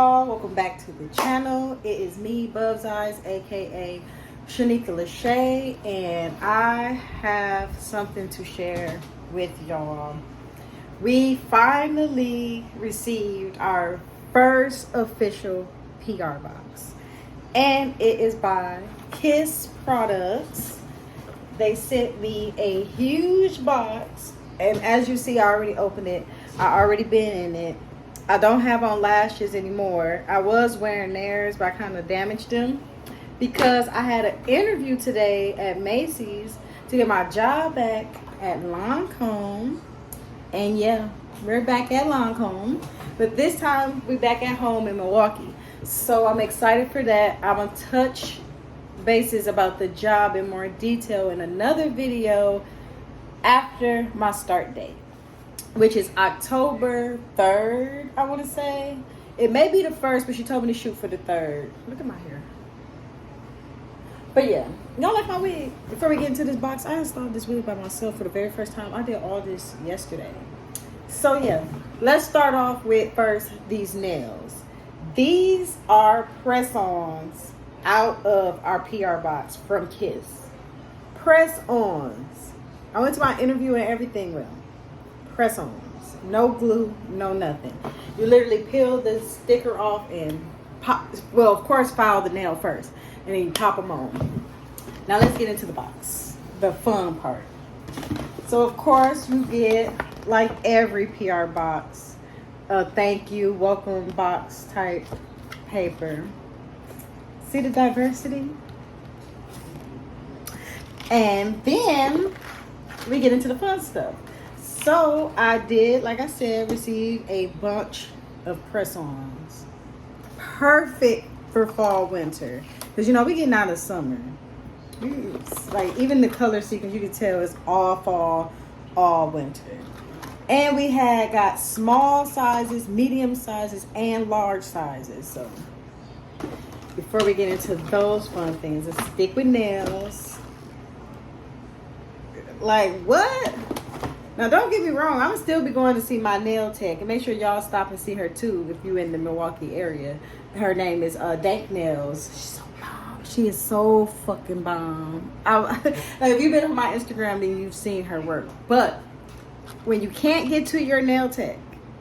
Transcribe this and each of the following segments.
y'all, welcome back to the channel. It is me, Bub's Eyes, aka Shanika Lash, and I have something to share with y'all. We finally received our first official PR box, and it is by Kiss Products. They sent me a huge box, and as you see, I already opened it. I already been in it. I don't have on lashes anymore. I was wearing theirs, but I kind of damaged them because I had an interview today at Macy's to get my job back at Lancome. And yeah, we're back at Lancome, but this time we're back at home in Milwaukee. So I'm excited for that. I'm gonna touch bases about the job in more detail in another video after my start date, which is October 3rd, I want to say. It may be the 1st, but she told me to shoot for the 3rd. Look at my hair. But yeah, y'all like my wig? Before we get into this box, I installed this wig by myself for the very first time. I did all this yesterday. So yeah, let's start off with first these nails. These are press-ons out of our PR box from Kiss. Press-ons. I went to my interview and everything with them. Press-ons, no glue, no nothing. You literally peel the sticker off and pop. Well, of course, file the nail first, and then you pop them on. Now let's get into the box, the fun part. So of course you get, like every PR box, a thank you, welcome box type paper. See the diversity? And then we get into the fun stuff. So I did, like I said, receive a bunch of press-ons. Perfect for fall, winter. Because, you know, we getting out of summer. Like, even the color sequence, you can tell it's all fall, all winter. And we had got small sizes, medium sizes, and large sizes. So before we get into those fun things, let's stick with nails. Like, what? Now, don't get me wrong. I'm still be going to see my nail tech. And make sure y'all stop and see her, too, if you're in the Milwaukee area. Her name is Dank Nails. She's so bomb. She is so fucking bomb. Like, if you've been on my Instagram, then you've seen her work. But when you can't get to your nail tech,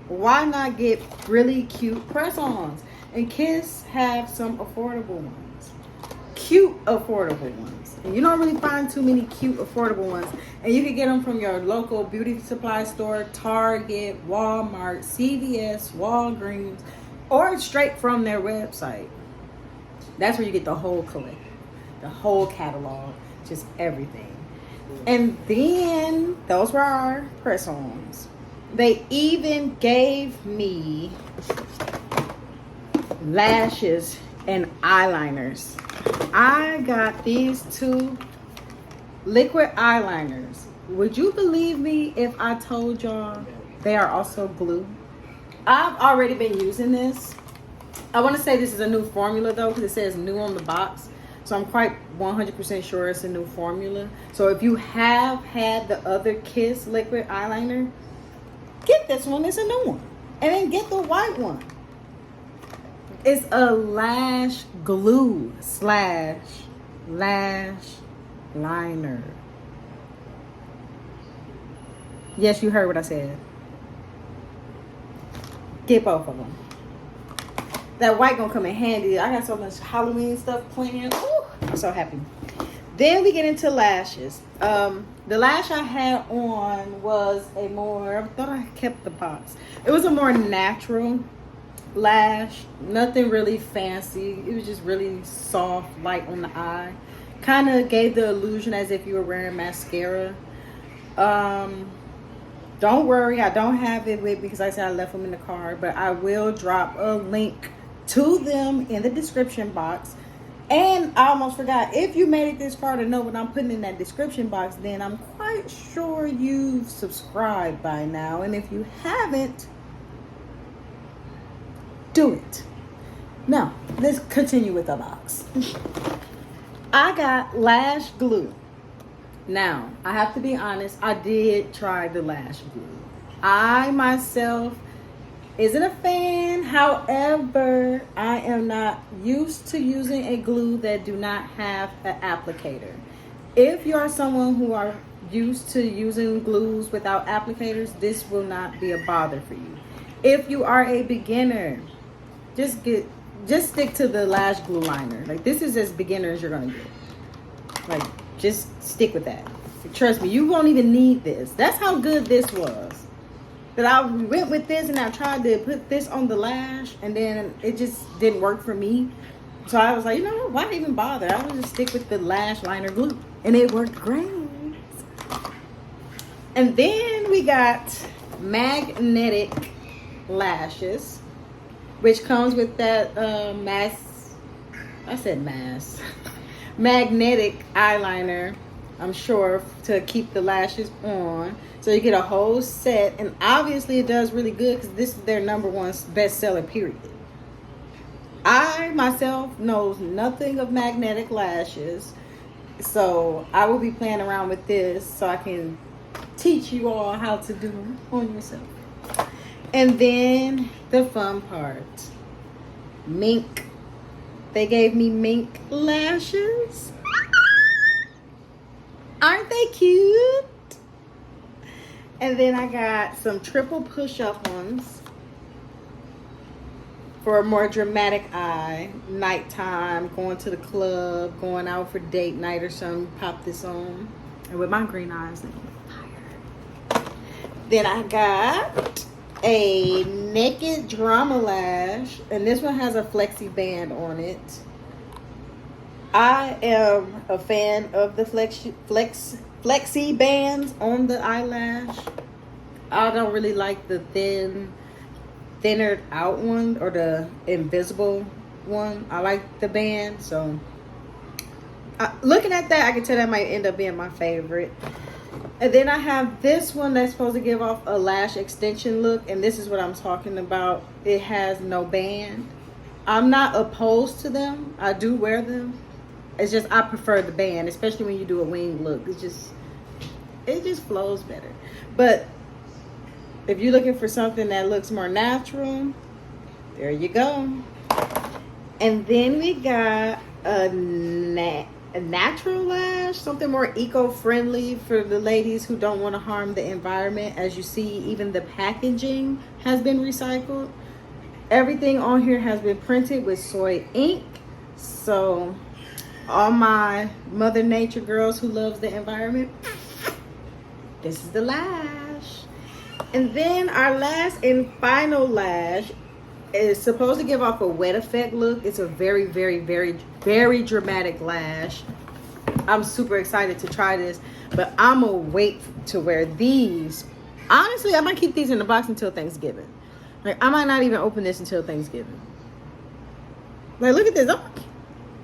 why not get really cute press-ons? And Kiss have some affordable ones. Cute, affordable ones. And you don't really find too many cute, affordable ones. And you can get them from your local beauty supply store, Target, Walmart, CVS, Walgreens, or straight from their website. That's where you get the whole collection, the whole catalog, just everything. And then those were our press-ons. They even gave me lashes and eyeliners. I got these two liquid eyeliners. Would you believe me if I told y'all they are also glue? I've already been using this. I want to say this is a new formula though, because it says new on the box. So I'm quite 100% sure it's a new formula. So if you have had the other Kiss liquid eyeliner, get this one. It's a new one. And then get the white one. It's a lash glue / lash liner. Yes, you heard what I said. Get both of them. That white gonna come in handy. I got so much Halloween stuff planned. Ooh, I'm so happy. Then we get into lashes. The lash I had on was a more, I thought I kept the box. It was a more natural lash, nothing really fancy. It was just really soft, light on the eye. Kind of gave the illusion as if you were wearing mascara. Don't worry, I don't have it with me because like I said I left them in the car, but I will drop a link to them in the description box. And I almost forgot, if you made it this far to know what I'm putting in that description box, then I'm quite sure you've subscribed by now. And if you haven't, do it. Now, let's continue with the box. I got lash glue. Now, I have to be honest, I did try the lash glue. I myself Isn't a fan. However, I am not used to using a glue that do not have an applicator. If you are someone who are used to using glues without applicators, this will not be a bother for you. If you are a beginner, just stick to the Lash glue liner. Like, this is as beginner as you're gonna get. Like, just stick with that. Trust me, you won't even need this. That's how good this was. That I went with this and I tried to put this on the lash, and then it just didn't work for me. So I was like, you know what? Why even bother? I would just stick with the lash liner glue, and it worked great. And then we got magnetic lashes, which comes with that magnetic eyeliner, I'm sure, to keep the lashes on. So you get a whole set, and obviously it does really good because this is their #1 bestseller, period. I myself knows nothing of magnetic lashes, so I will be playing around with this so I can teach you all how to do them on yourself. And then the fun part, mink. They gave me mink lashes. Aren't they cute? And then I got some triple push-up ones for a more dramatic eye. Nighttime, going to the club, going out for date night or something. Pop this on. And with my green eyes, they're fire. Then I got a naked drama lash. And this one has a flexi band on it. I am a fan of the flexi bands on the eyelash. I don't really like the thinner out one or the invisible one. I like the band, so looking at that, I can tell that might end up being my favorite. And then I have this one that's supposed to give off a lash extension look, and this is what I'm talking about. It has no band. I'm not opposed to them. I do wear them. It's just I prefer the band, especially when you do a wing look. It just flows better. But if you're looking for something that looks more natural, there you go. And then we got a natural lash, something more eco-friendly for the ladies who don't want to harm the environment. As you see, even the packaging has been recycled. Everything on here has been printed with soy ink. So all my Mother Nature girls who loves the environment, this is the lash. And then our last and final lash is supposed to give off a wet effect look. It's a very, very, very, very dramatic lash. I'm super excited to try this, but I'm gonna wait to wear these. Honestly, I might keep these in the box until Thanksgiving. Like, I might not even open this until Thanksgiving. Like, look at this.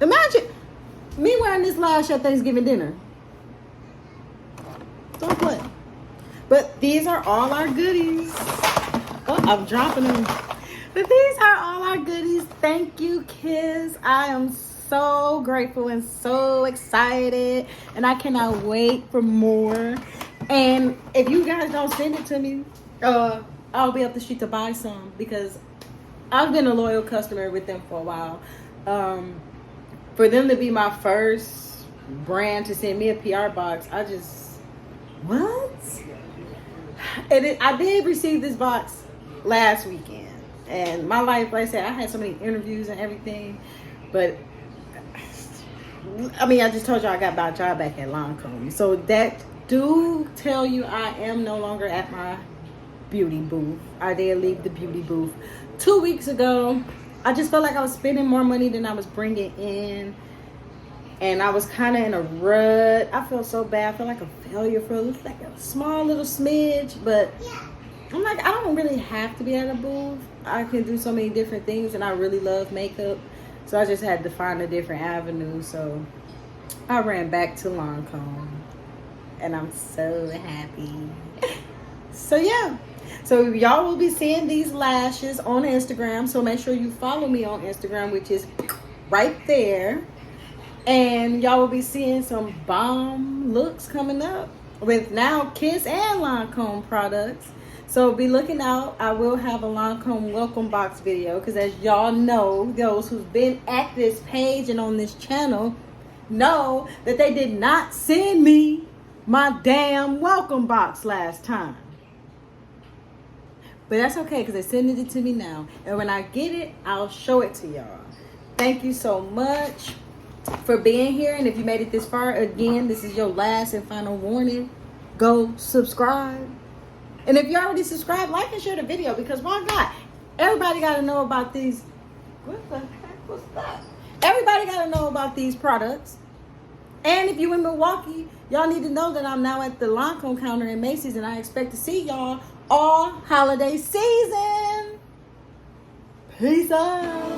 Imagine me wearing this lash at Thanksgiving dinner. Don't play. But these are all our goodies. Oh, I'm dropping them. But these are all our goodies. Thank you, kids. I am so grateful and so excited. And I cannot wait for more. And if you guys don't send it to me, I'll be up the street to buy some, because I've been a loyal customer with them for a while. For them to be my first brand to send me a PR box, what? I did receive this box last weekend. And my life, like I said, I had so many interviews and everything. But, I mean, I just told you I got my job back at Lancome. So that do tell you I am no longer at my beauty booth. I did leave the beauty booth 2 weeks ago. I just felt like I was spending more money than I was bringing in. And I was kind of in a rut. I felt so bad. I felt like a failure for like a small little smidge. But I'm like, I don't really have to be at a booth. I can do so many different things, and I really love makeup. So I just had to find a different avenue. So I ran back to Lancome. And I'm so happy. So yeah. So y'all will be seeing these lashes on Instagram. So make sure you follow me on Instagram, which is right there. And y'all will be seeing some bomb looks coming up with now Kiss and Lancome products. So be looking out. I will have a Lancome welcome box video because as y'all know, those who've been at this page and on this channel know that they did not send me my damn welcome box last time. But that's okay because they're sending it to me now. And when I get it, I'll show it to y'all. Thank you so much for being here. And if you made it this far, again, this is your last and final warning. Go subscribe. And if you already subscribed, like and share the video because why not? Everybody got to know about these. What the heck was that? Everybody got to know about these products. And if you in Milwaukee, y'all need to know that I'm now at the Lancome counter in Macy's and I expect to see y'all all holiday season. Peace out.